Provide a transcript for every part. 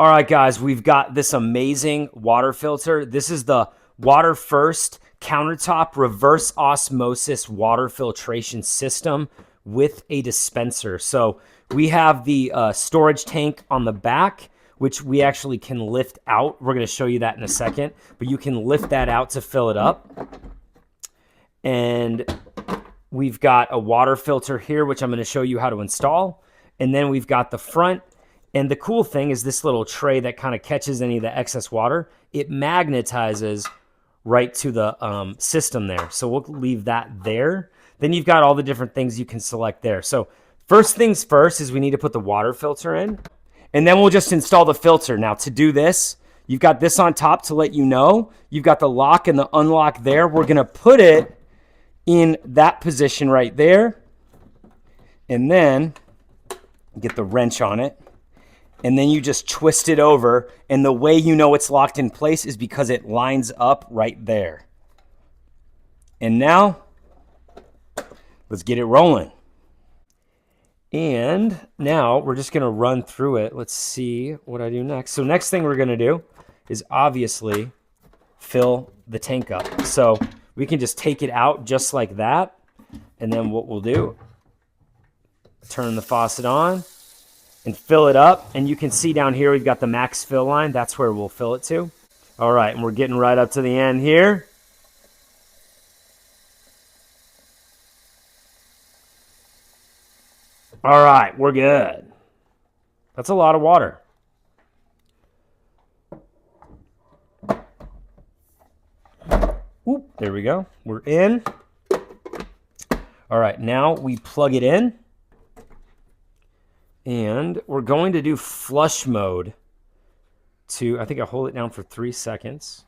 All right, guys, we've got this amazing water filter. This is the WaterFirst Countertop Reverse Osmosis Water Filtration System with a dispenser. So we have the storage tank on the back, which we actually can lift out. We're going to show you that in a second, but you can lift that out to fill it up. And we've got a water filter here, which I'm going to show you how to install. And then we've got the front. And the cool thing is this little tray that kind of catches any of the excess water. It magnetizes right to the system there. So we'll leave that there. Then you've got all the different things you can select there. So first things first is we need to put the water filter in. And then we'll just install the filter. Now to do this, you've got this on top to let you know. You've got the lock and the unlock there. We're going to put it in that position right there. And then get the wrench on it. And then you just twist it over. And the way you know it's locked in place is because it lines up right there. And now, let's get it rolling. And now we're just going to run through it. Let's see what I do next. So next thing we're going to do is obviously fill the tank up. So we can just take it out just like that. And then what we'll do, turn the faucet on and fill it up. And you can see down here we've got the max fill line. That's where we'll fill it to. All right, and we're getting right up to the end here. All right, we're good. That's a lot of water. Oop, there we go. We're in. All right, now we plug it in. And we're going to do flush mode to, I think I hold it down for 3 seconds.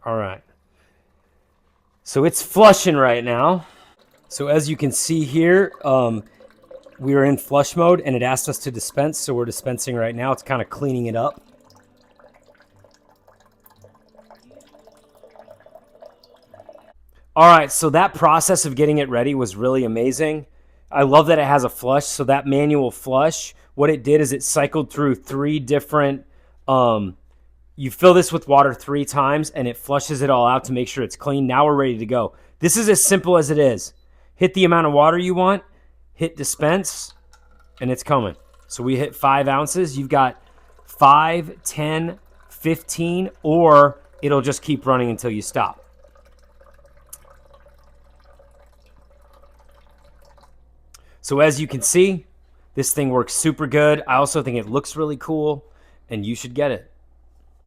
All right. So it's flushing right now. So as you can see here, we are in flush mode and it asked us to dispense. So we're dispensing right now. It's kind of cleaning it up. All right, so that process of getting it ready was really amazing. I love that it has a flush. So that manual flush, what it did is it cycled through 3 different, you fill this with water 3 times and it flushes it all out to make sure it's clean. Now we're ready to go. This is as simple as it is. Hit the amount of water you want, hit dispense, and it's coming. So we hit 5 ounces. You've got 5, 10, 15, or it'll just keep running until you stop. So as you can see, this thing works super good. I also think it looks really cool, and you should get it.